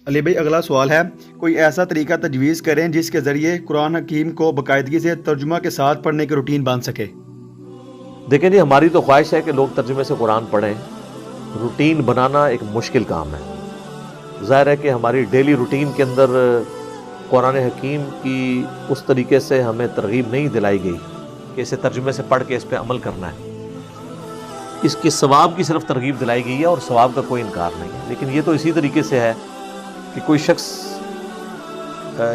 علی بھائی اگلا سوال ہے، کوئی ایسا طریقہ تجویز کریں جس کے ذریعے قرآن حکیم کو باقاعدگی سے ترجمہ کے ساتھ پڑھنے کی روٹین بن سکے؟ دیکھیں جی، ہماری تو خواہش ہے کہ لوگ ترجمے سے قرآن پڑھیں. روٹین بنانا ایک مشکل کام ہے. ظاہر ہے کہ ہماری ڈیلی روٹین کے اندر قرآن حکیم کی اس طریقے سے ہمیں ترغیب نہیں دلائی گئی کہ اسے ترجمے سے پڑھ کے اس پہ عمل کرنا ہے. اس کی ثواب کی صرف ترغیب دلائی گئی ہے اور ثواب کا کوئی انکار نہیں ہے. لیکن یہ تو اسی طریقے سے ہے کہ کوئی شخص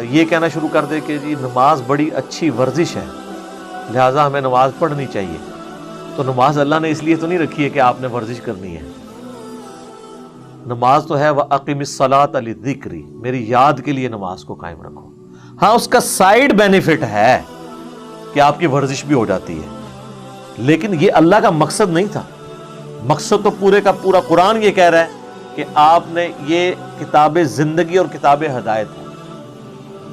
یہ کہنا شروع کر دے کہ جی نماز بڑی اچھی ورزش ہے لہٰذا ہمیں نماز پڑھنی چاہیے. تو نماز اللہ نے اس لیے تو نہیں رکھی ہے کہ آپ نے ورزش کرنی ہے. نماز تو ہے وَأَقِمِ الصَّلَاةَ لِلذِّكْرِ، میری یاد کے لیے نماز کو قائم رکھو. ہاں اس کا سائیڈ بینیفٹ ہے کہ آپ کی ورزش بھی ہو جاتی ہے، لیکن یہ اللہ کا مقصد نہیں تھا. مقصد تو پورے کا پورا قرآن یہ کہہ رہا ہے کہ آپ نے یہ کتاب زندگی اور کتاب ہدایت ہے.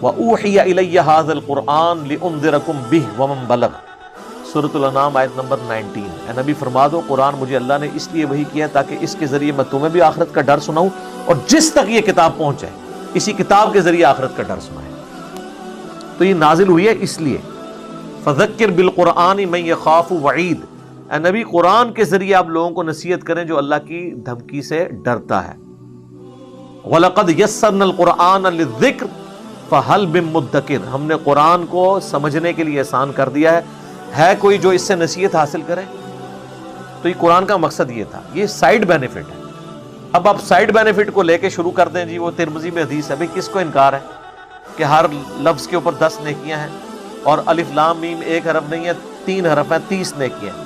وَأُوحِيَ إِلَيَّ هَذَا الْقُرْآنُ لِأُنذِرَكُم بِهِ وَمَن بَلَغَ، سورۃ الانعام آیت نمبر 19. اے نبی فرما دو قرآن مجھے اللہ نے اس لیے وحی کیا تاکہ اس کے ذریعے میں تمہیں بھی آخرت کا ڈر سناؤں اور جس تک یہ کتاب پہنچ جائے اسی کتاب کے ذریعے آخرت کا ڈر سنائے. تو یہ نازل ہوئی ہے اس لیے. فذکر بالقرآن من یخاف وعید، اے نبی قرآن کے ذریعے آپ لوگوں کو نصیحت کریں جو اللہ کی دھمکی سے ڈرتا ہے. وَلَقَدْ يَسَّرْنَا الْقُرْآنَ لِلذِّكْرِ فَهَلْ مِن مُدَّكِرٍ، ہم نے قرآن کو سمجھنے کے لیے آسان کر دیا ہے کوئی جو اس سے نصیحت حاصل کرے؟ تو یہ قرآن کا مقصد یہ تھا. یہ سائیڈ بینیفٹ ہے. اب آپ سائیڈ بینیفٹ کو لے کے شروع کر دیں جی وہ ترمذی میں حدیث ہے. بھئی کس کو انکار ہے کہ ہر لفظ کے اوپر 10 نیکیاں ہیں اور الف لام میم ایک حرف نہیں ہے 3 حرف ہیں 30 نیکیاں ہیں.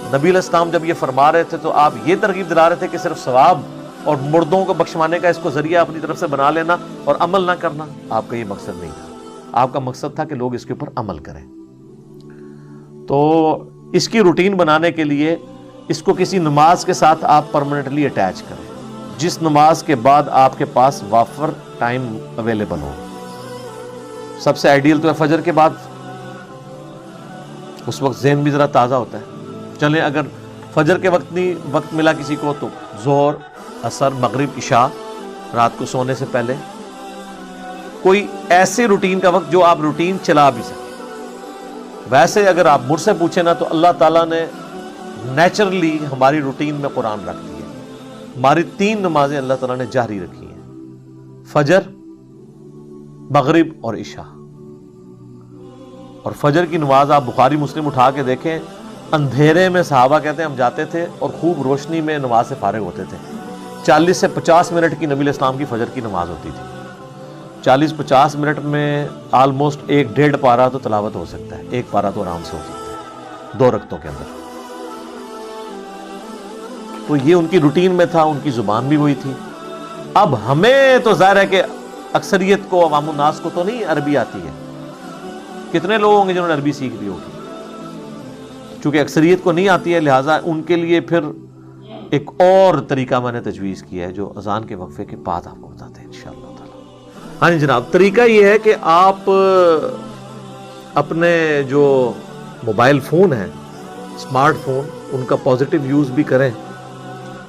نبی علیہ السلام جب یہ فرما رہے تھے تو آپ یہ ترغیب دلا رہے تھے کہ صرف ثواب اور مردوں کو بخشوانے کا اس کو ذریعہ اپنی طرف سے بنا لینا اور عمل نہ کرنا. آپ کا یہ مقصد نہیں تھا. آپ کا مقصد تھا کہ لوگ اس کے اوپر عمل کریں. تو اس کی روٹین بنانے کے لیے اس کو کسی نماز کے ساتھ آپ پرماننٹلی اٹیچ کریں جس نماز کے بعد آپ کے پاس وافر ٹائم اویلیبل ہو. سب سے آئیڈیل تو ہے فجر کے بعد، اس وقت ذہن بھی ذرا تازہ ہوتا ہے. چلیں اگر فجر کے وقت نہیں وقت ملا کسی کو تو ظہر، عصر، مغرب، عشاء، رات کو سونے سے پہلے کوئی ایسے روٹین کا وقت جو آپ روٹین چلا بھی سکیں. ویسے اگر آپ مجھ سے پوچھیں نا تو اللہ تعالیٰ نے نیچرلی ہماری روٹین میں قرآن رکھ دی ہے. ہماری 3 نمازیں اللہ تعالیٰ نے جاری رکھی ہیں، فجر، مغرب اور عشاء. اور فجر کی نماز آپ بخاری مسلم اٹھا کے دیکھیں، اندھیرے میں صحابہ کہتے ہیں ہم جاتے تھے اور خوب روشنی میں نماز سے فارغ ہوتے تھے. 40 سے 50 منٹ کی نبی علیہ السلام کی فجر کی نماز ہوتی تھی. 40-50 منٹ میں آلموسٹ 1-1.5 پارہ تو تلاوت ہو سکتا ہے. 1 پارہ تو آرام سے ہو سکتا ہے 2 رکعتوں کے اندر. تو یہ ان کی روٹین میں تھا، ان کی زبان بھی وہی تھی. اب ہمیں تو ظاہر ہے کہ اکثریت کو، عوام الناس کو تو نہیں عربی آتی ہے. کتنے لوگ ہوں گے جنہوں نے عربی سیکھ لی ہوگی؟ چونکہ اکثریت کو نہیں آتی ہے لہٰذا ان کے لیے پھر ایک اور طریقہ میں نے تجویز کیا ہے جو اذان کے وقفے کے بعد آپ کو بتاتے ہیں انشاءاللہ تعالی. ہاں جی جناب، طریقہ یہ ہے کہ آپ اپنے جو موبائل فون ہیں، اسمارٹ فون، ان کا پازیٹیو یوز بھی کریں.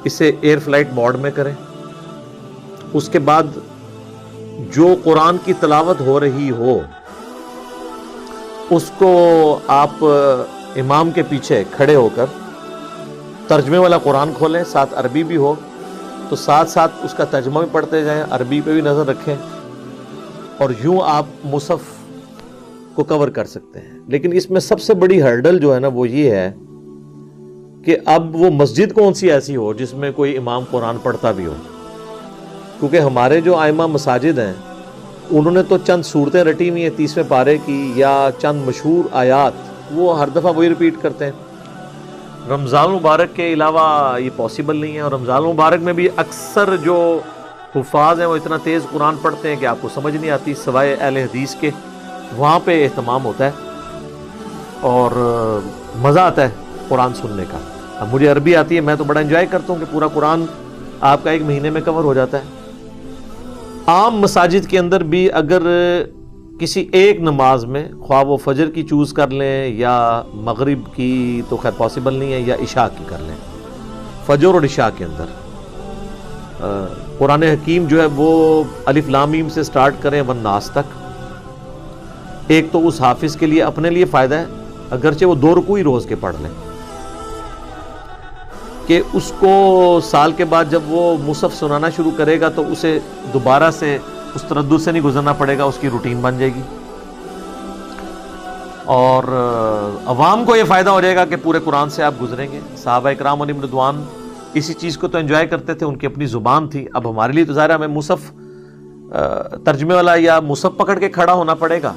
اسے ایئر فلائٹ موڈ میں کریں. اس کے بعد جو قرآن کی تلاوت ہو رہی ہو اس کو آپ امام کے پیچھے کھڑے ہو کر ترجمے والا قرآن کھولیں، ساتھ عربی بھی ہو تو ساتھ ساتھ اس کا ترجمہ بھی پڑھتے جائیں، عربی پہ بھی نظر رکھیں اور یوں آپ مصحف کو کور کر سکتے ہیں. لیکن اس میں سب سے بڑی ہرڈل جو ہے نا وہ یہ ہے کہ اب وہ مسجد کون سی ایسی ہو جس میں کوئی امام قرآن پڑھتا بھی ہو. کیونکہ ہمارے جو ائمہ مساجد ہیں انہوں نے تو چند صورتیں رٹی ہوئی ہیں 30ویں پارے کی یا چند مشہور آیات، وہ ہر دفعہ وہی ریپیٹ کرتے ہیں. رمضان مبارک کے علاوہ یہ پاسبل نہیں ہے. اور رمضان مبارک میں بھی اکثر جو حفاظ ہیں وہ اتنا تیز قرآن پڑھتے ہیں کہ آپ کو سمجھ نہیں آتی، سوائے اہل حدیث کے. وہاں پہ اہتمام ہوتا ہے اور مزہ آتا ہے قرآن سننے کا. اب مجھے عربی آتی ہے، میں تو بڑا انجوائے کرتا ہوں کہ پورا قرآن آپ کا 1 مہینے میں کور ہو جاتا ہے. عام مساجد کے اندر بھی اگر کسی ایک نماز میں، خواہ وہ فجر کی چوز کر لیں یا مغرب کی تو خیر پاسبل نہیں ہے، یا عشاء کی کر لیں، فجر اور عشاء کے اندر قرآن حکیم جو ہے وہ الف لام میم سے سٹارٹ کریں والناس تک. ایک تو اس حافظ کے لیے اپنے لیے فائدہ ہے اگرچہ وہ 2 رکوع ہی روز کے پڑھ لیں, کہ اس کو سال کے بعد جب وہ مصحف سنانا شروع کرے گا تو اسے دوبارہ سے اس تردد سے نہیں گزرنا پڑے گا, اس کی روٹین بن جائے گی. اور عوام کو یہ فائدہ ہو جائے گا کہ پورے قرآن سے آپ گزریں گے. صحابہ اکرام علیہم رضوان اسی چیز کو تو انجوائے کرتے تھے, ان کی اپنی زبان تھی. اب ہمارے لیے تو ظاہر ہمیں مصحف ترجمے والا یا مصحف پکڑ کے کھڑا ہونا پڑے گا.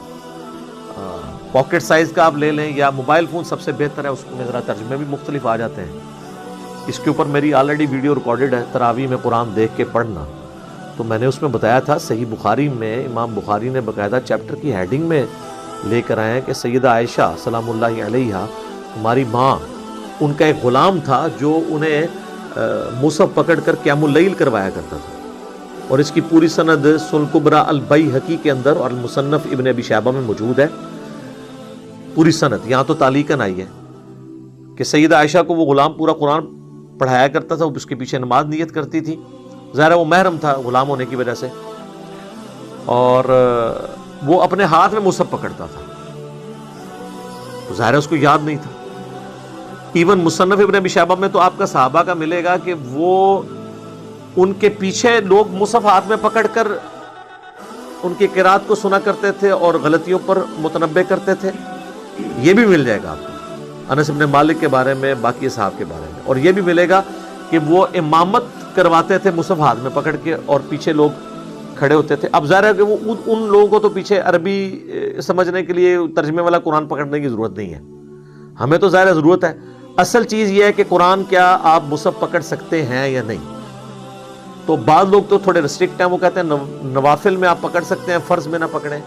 پاکٹ سائز کا آپ لے لیں یا موبائل فون سب سے بہتر ہے, اس میں ذرا ترجمے بھی مختلف آ جاتے ہیں. اس کے اوپر میری آلریڈی ویڈیو ریکارڈڈ ہے, تراویح میں قرآن دیکھ کے پڑھنا. تو میں نے اس میں بتایا تھا, صحیح بخاری میں امام بخاری نے باقاعدہ چیپٹر کی ہیڈنگ میں لے کر آئے ہیں کہ سیدہ عائشہ سلام اللہ علیہا ہماری ماں, ان کا ایک غلام تھا جو انہیں مصحف پکڑ کر قیام اللیل کروایا کرتا تھا. اور اس کی پوری سند سنن کبریٰ البیہقی کے اندر اور المصنف ابن ابی شیبہ میں موجود ہے, پوری سند. یہاں تو تعلیقاً آئی ہے کہ سیدہ عائشہ کو وہ غلام پورا قرآن پڑھایا کرتا تھا, اس کے پیچھے نماز نیت کرتی تھی. ظاہر وہ محرم تھا غلام ہونے کی وجہ سے, اور وہ اپنے ہاتھ میں مصحف پکڑتا تھا, تو ظاہر اس کو یاد نہیں تھا. ایون مصنف ابن ابی شیبہ میں تو آپ کا صحابہ کا ملے گا کہ وہ ان کے پیچھے لوگ مصحف ہاتھ میں پکڑ کر ان کی قرات کو سنا کرتے تھے اور غلطیوں پر متنبہ کرتے تھے. یہ بھی مل جائے گا آپ کو انس بن مالک کے بارے میں, باقی اصحاب کے بارے میں. اور یہ بھی ملے گا کہ وہ امامت کرواتے تھے مصحف ہاتھ میں پکڑ کے اور پیچھے لوگ کھڑے ہوتے تھے. اب ظاہر ہے کہ وہ ان لوگوں کو تو پیچھے عربی سمجھنے کے لیے ترجمے والا قرآن پکڑنے کی ضرورت نہیں ہے, ہمیں تو ظاہر ضرورت ہے. اصل چیز یہ ہے کہ قرآن کیا آپ مصحف پکڑ سکتے ہیں یا نہیں. تو بعض لوگ تو تھوڑے ریسٹرکٹ ہیں, وہ کہتے ہیں نوافل میں آپ پکڑ سکتے ہیں, فرض میں نہ پکڑیں.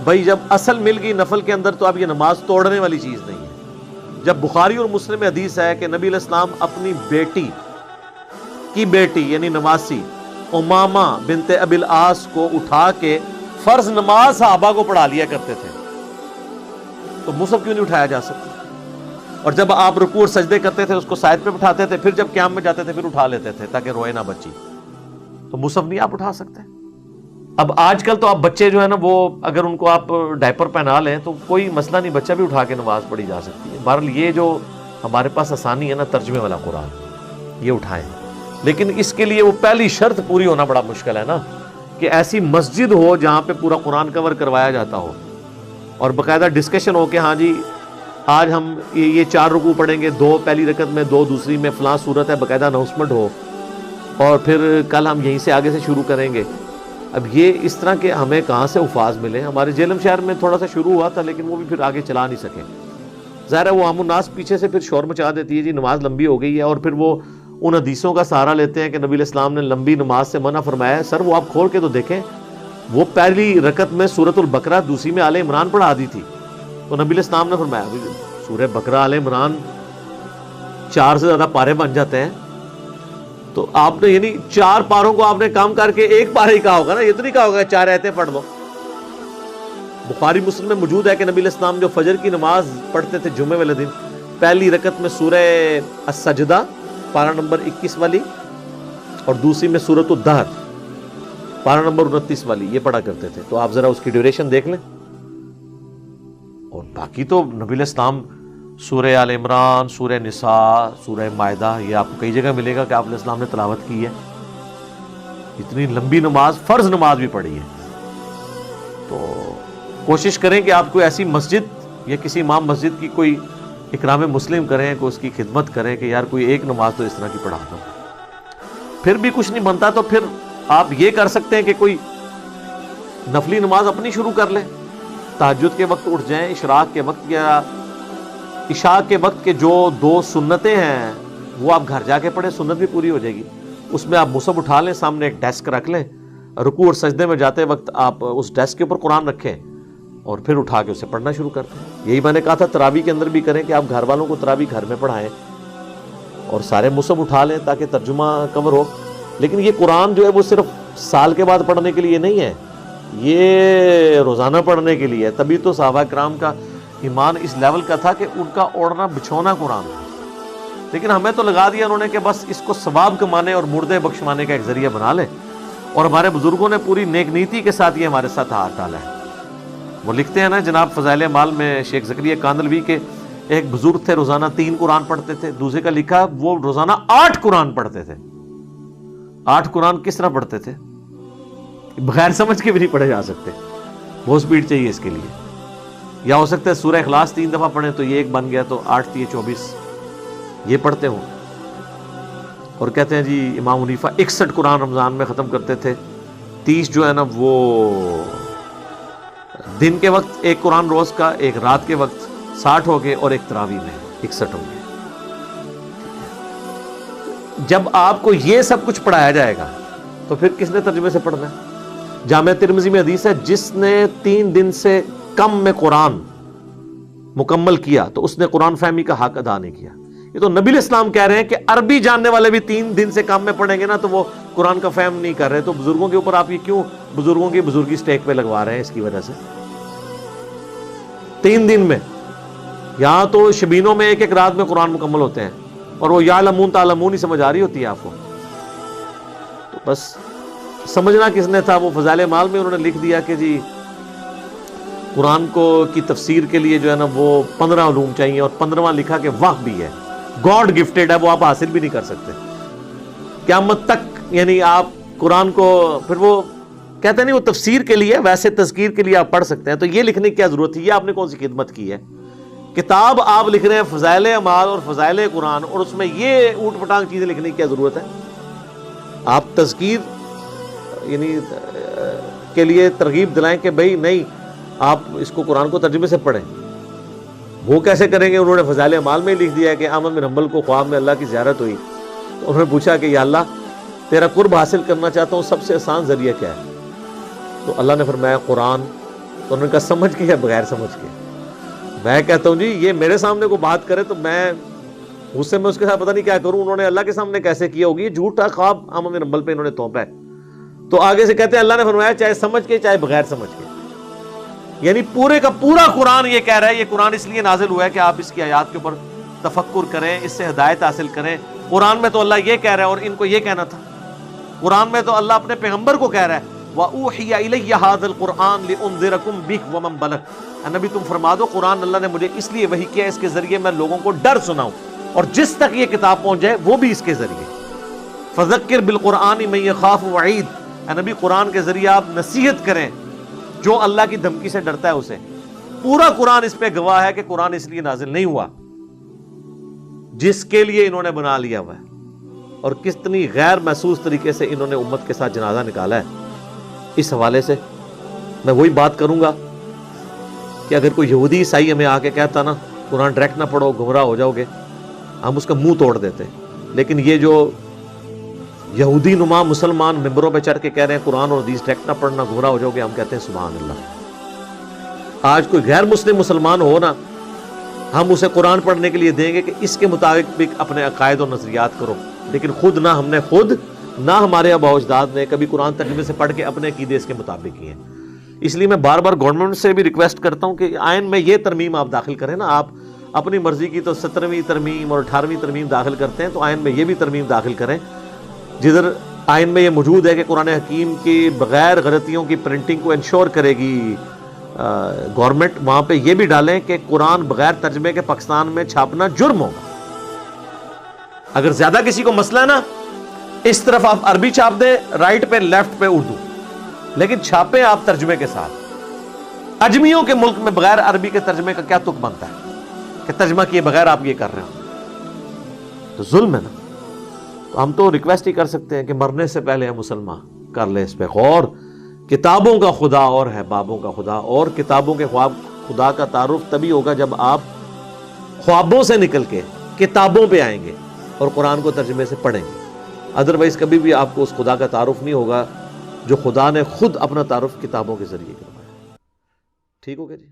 بھائی جب اصل مل گئی نفل کے اندر تو اب یہ نماز توڑنے والی چیز نہیں ہے. جب بخاری اور مسلم میں حدیث ہے کہ نبی علیہ السلام اپنی بیٹی کی بیٹی یعنی نمازی امامہ بنت ابی العاص کو اٹھا کے فرض نماز صحابہ کو پڑھا لیا کرتے تھے, تو مصحف کیوں نہیں اٹھایا جا سکتا؟ اور جب آپ رکوع اور سجدے کرتے تھے اس کو سائد پہ بٹھاتے تھے, پھر جب قیام میں جاتے تھے پھر اٹھا لیتے تھے تاکہ روئے نہ بچی. تو مصحف نہیں آپ اٹھا سکتے. اب آج کل تو آپ بچے جو ہے نا, وہ اگر ان کو آپ ڈائپر پہنا لیں تو کوئی مسئلہ نہیں, بچہ بھی اٹھا کے نماز پڑھی جا سکتی ہے. بہرحال یہ جو ہمارے پاس آسانی ہے نا ترجمے والا قرآن, یہ اٹھائیں. لیکن اس کے لیے وہ پہلی شرط پوری ہونا بڑا مشکل ہے نا, کہ ایسی مسجد ہو جہاں پہ پورا قرآن کور کروایا جاتا ہو اور باقاعدہ ڈسکشن ہو کہ ہاں جی آج ہم یہ 4 رکوع پڑھیں گے, 2 پہلی رکعت میں, 2 دوسری میں, فلاں صورت ہے, باقاعدہ اناؤنسمنٹ ہو, اور پھر کل ہم یہیں سے آگے سے شروع کریں گے. اب یہ اس طرح کے ہمیں کہاں سے الفاظ ملے؟ ہمارے جہلم شہر میں تھوڑا سا شروع ہوا تھا لیکن وہ بھی پھر آگے چلا نہیں سکے. ظاہر ہے وہ عام الناس پیچھے سے پھر شور مچا دیتی ہے, جی نماز لمبی ہو گئی ہے, اور پھر وہ ان حدیثوں کا سہارا لیتے ہیں کہ نبی علیہ السلام نے لمبی نماز سے منع فرمایا ہے. سر وہ آپ کھول کے تو دیکھیں, وہ پہلی رکعت میں سورۃ البقرہ, دوسری میں آل عمران پڑھا دی تھی, تو نبی علیہ السلام نے فرمایا سورہ بقرہ آل عمران 4 سے زیادہ پارے بن جاتے ہیں, تو آپ نے یعنی 4 پاروں کو آپ نے کام کر کے 1 پارے ہی کہا ہوگا نا, یہ تو نہیں کہا ہوگا 4 آیتیں پڑھ لو. بخاری مسلم میں موجود ہے کہ نبی علیہ السلام جو فجر کی نماز پڑھتے تھے جمعے والے دن, پہلی رکعت میں سورہ السجدہ پارہ نمبر 21 والی, اور دوسری میں سورۃ الدہر پارہ نمبر 29 والی, یہ پڑھا کرتے تھے. تو آپ ذرا اس کی ڈیوریشن دیکھ لیں. اور باقی تو نبی علیہ السلام سورہ آل عمران, سورہ نساء, سورہ مائدہ, یہ آپ کو کئی جگہ ملے گا کہ آپ علیہ السلام نے تلاوت کی ہے. اتنی لمبی نماز, فرض نماز بھی پڑھی ہے. تو کوشش کریں کہ آپ کو ایسی مسجد یا کسی امام مسجد کی کوئی اکرام مسلم کریں, کوئی اس کی خدمت کریں کہ یار کوئی ایک نماز تو اس طرح کی پڑھا دو. پھر بھی کچھ نہیں بنتا تو پھر آپ یہ کر سکتے ہیں کہ کوئی نفلی نماز اپنی شروع کر لیں, تہجد کے وقت اٹھ جائیں, اشراق کے وقت یا عشاء کے وقت کے جو 2 سنتیں ہیں وہ آپ گھر جا کے پڑھیں, سنت بھی پوری ہو جائے گی. اس میں آپ مصحف اٹھا لیں, سامنے ایک ڈیسک رکھ لیں, رکوع اور سجدے میں جاتے وقت آپ اس ڈیسک کے اوپر قرآن رکھیں اور پھر اٹھا کے اسے پڑھنا شروع کرتے ہیں. یہی میں نے کہا تھا تراویح کے اندر بھی کریں کہ آپ گھر والوں کو تراویح گھر میں پڑھائیں اور سارے مصحف اٹھا لیں تاکہ ترجمہ کور ہو. لیکن یہ قرآن جو ہے وہ صرف سال کے بعد پڑھنے کے لیے نہیں ہے, یہ روزانہ پڑھنے کے لیے ہے. تبھی تو صحابہ کرام کا ایمان اس لیول کا تھا کہ ان کا اوڑھنا بچھونا قرآن تھا. لیکن ہمیں تو لگا دیا انہوں نے کہ بس اس کو ثواب کمانے اور مردے بخشوانے کا ایک ذریعہ بنا لیں، اور ہمارے بزرگوں نے پوری نیک نیتی کے ساتھ یہ ہمارے ساتھ ہاتھ ڈالا ہے۔ وہ لکھتے ہیں نا جناب فضائل اعمال میں شیخ زکریا کاندلوی کے ایک بزرگ تھے، روزانہ 3 قرآن پڑھتے تھے، دوسرے کا لکھا وہ روزانہ 8 قرآن پڑھتے تھے۔ 8 قرآن کس طرح پڑھتے تھے؟ بغیر سمجھ کے بھی نہیں پڑھے جا سکتے، بہت سپیڈ چاہیے اس کے لیے۔ یا ہو سکتا ہے سورہ اخلاص 3 دفعہ پڑھیں تو یہ ایک بن گیا، تو 8 × 24 یہ پڑھتے ہوں۔ اور کہتے ہیں جی امام حنیفہ 61 قرآن رمضان میں ختم کرتے تھے، 30 جو ہے نا وہ دن کے وقت 1 قرآن روز کا، 1 رات کے وقت 60 ہو گئے، اور 1 تراویح میں 61 ہو گئے۔ جب آپ کو یہ سب کچھ پڑھایا جائے گا تو پھر کس نے ترجمے سے پڑھنا ہے؟ جامع ترمذی میں حدیث ہے جس نے 3 دن سے کم میں قرآن مکمل کیا تو اس نے قرآن فہمی کا حق ادا نہیں کیا۔ یہ تو نبی علیہ السلام کہہ رہے ہیں کہ عربی جاننے والے بھی 3 دن سے کم میں پڑھیں گے نا تو وہ قرآن کا فہم نہیں کر رہے، تو بزرگوں کے اوپر آپ یہ کیوں بزرگوں کی بزرگی سٹیک پہ لگوا رہے ہیں؟ اس کی وجہ سے 3 دن میں، یہاں تو شبینوں میں 1 رات میں قرآن مکمل ہوتے ہیں، اور وہ یعلمون تعلمون ہی سمجھ آ رہی ہوتی ہے آپ کو۔ تو بس سمجھنا کس نے تھا؟ وہ فضائل اعمال میں انہوں نے لکھ دیا کہ جی قرآن کو کی تفسیر کے لیے جو ہے نا وہ 15 علوم چاہیے، اور 15واں لکھا کہ وحی بھی ہے، گاڈ گفٹڈ ہے، وہ آپ حاصل بھی نہیں کر سکتے قیامت تک۔ یعنی آپ قرآن کو پھر وہ کہتے ہیں نہیں وہ تفسیر کے لیے، ویسے تذکیر کے لیے آپ پڑھ سکتے ہیں، تو یہ لکھنے کی کیا ضرورت تھی؟ یہ آپ نے کون سی خدمت کی ہے؟ کتاب آپ لکھ رہے ہیں فضائل اعمال اور فضائل قرآن، اور اس میں یہ اوٹ پٹانگ چیزیں لکھنے کی کیا ضرورت ہے؟ آپ تذکیر یعنی کے لیے ترغیب دلائیں کہ بھئی نہیں آپ اس کو قرآن کو ترجمے سے پڑھیں، وہ کیسے کریں گے؟ انہوں نے فضائل اعمال میں لکھ دیا ہے کہ احمد بن حنبل کو خواب میں اللہ کی زیارت ہوئی، تو انہوں نے پوچھا کہ یا اللہ تیرا قرب حاصل کرنا چاہتا ہوں، سب سے آسان ذریعہ کیا ہے؟ تو اللہ نے فرمایا قرآن۔ تو انہوں نے کہا سمجھ کے یا بغیر سمجھ کے؟ میں کہتا ہوں جی یہ میرے سامنے کو بات کرے تو میں اس سے میں اس کے ساتھ پتہ نہیں کیا کروں، انہوں نے اللہ کے سامنے کیسے کیا ہوگی؟ یہ جھوٹا خواب احمد بن حنبل پہ انہوں نے تھوپا ہے۔ تو آگے سے کہتے ہیں اللہ نے فرمایا چاہے سمجھ کے چاہے بغیر سمجھ کے، یعنی پورے کا پورا قرآن یہ کہہ رہا ہے یہ قرآن اس لیے نازل ہوا ہے کہ آپ اس کی آیات کے اوپر تفکر کریں، اس سے ہدایت حاصل کریں۔ قرآن میں تو اللہ یہ کہہ رہا ہے اور ان کو یہ کہنا تھا، قرآن میں تو اللہ اپنے پیغمبر کو کہہ رہا ہے وَأُوحِيَ إِلَيَّ هَذَا الْقُرْآنُ لِأُنذِرَكُم بِهِ وَمَن بَلَغَ، نبی تم فرما دو قرآن اللہ نے مجھے اس لیے وحی کیا اس کے ذریعے میں لوگوں کو ڈر سناؤں، اور جس تک یہ کتاب پہنچ جائے وہ بھی اس کے ذریعے۔ فَذَكِّرْ بِالْقُرْآنِ مَن يَخَافُ وَعِيدٍ، اے نبی قرآن کے ذریعے آپ نصیحت کریں جو اللہ کی دھمکی سے ڈرتا ہے اسے۔ پورا قرآن اس پہ گواہ ہے کہ قرآن اس لیے نازل نہیں ہوا جس کے لیے انہوں نے بنا لیا ہوا ہے، اور کتنی غیر محسوس طریقے سے انہوں نے امت کے ساتھ جنازہ نکالا ہے۔ اس حوالے سے میں وہی بات کروں گا کہ اگر کوئی یہودی عیسائی ہمیں آ کے کہتا نا قرآن ڈائریکٹ نہ پڑھو گمراہ ہو جاؤ گے، ہم اس کا منہ توڑ دیتے، لیکن یہ جو یہودی نما مسلمان ممبروں پہ چڑھ کے کہہ رہے ہیں قرآن اور حدیث ڈائریکٹ نہ پڑھنا گمراہ ہو جاؤ گے، ہم کہتے ہیں سبحان اللہ۔ آج کوئی غیر مسلم مسلمان ہو نا، ہم اسے قرآن پڑھنے کے لیے دیں گے کہ اس کے مطابق بھی اپنے عقائد اور نظریات کرو، لیکن خود نہ ہم نے خود نہ ہمارے آباء و اجداد نے کبھی قرآن ترجمے سے پڑھ کے اپنے عقیدے اس کے مطابق کیے ہیں۔ اس لیے میں بار بار گورنمنٹ سے بھی ریکویسٹ کرتا ہوں کہ آئین میں یہ ترمیم آپ داخل کریں نا، آپ اپنی مرضی کی تو 17ویں ترمیم اور 18ویں ترمیم داخل کرتے ہیں، تو آئین میں یہ بھی ترمیم داخل کریں جدھر آئین میں یہ موجود ہے کہ قرآن حکیم کی بغیر غلطیوں کی پرنٹنگ کو انشور کرے گی گورنمنٹ، وہاں پہ یہ بھی ڈالیں کہ قرآن بغیر ترجمے کے پاکستان میں چھاپنا جرم ہوگا۔ اگر زیادہ کسی کو مسئلہ ہے نا، اس طرف آپ عربی چھاپ دیں، رائٹ پہ لیفٹ پہ اردو، لیکن چھاپیں آپ ترجمے کے ساتھ۔ اجمیوں کے ملک میں بغیر عربی کے ترجمے کا کیا تک بنتا ہے کہ ترجمہ کیے بغیر آپ یہ کر رہے ہو؟ تو ظلم ہے نا۔ تو ہم تو ریکویسٹ ہی کر سکتے ہیں کہ مرنے سے پہلے ہم مسلمان کر لیں اس پہ غور۔ کتابوں کا خدا اور ہے بابوں کا خدا، اور کتابوں کے خواب خدا کا تعارف تبھی ہوگا جب آپ خوابوں سے نکل کے کتابوں پہ آئیں گے اور قرآن کو ترجمے سے پڑھیں گے، ادروائز کبھی بھی آپ کو اس خدا کا تعارف نہیں ہوگا جو خدا نے خود اپنا تعارف کتابوں کے ذریعے کروایا۔ ٹھیک ہو گیا جی؟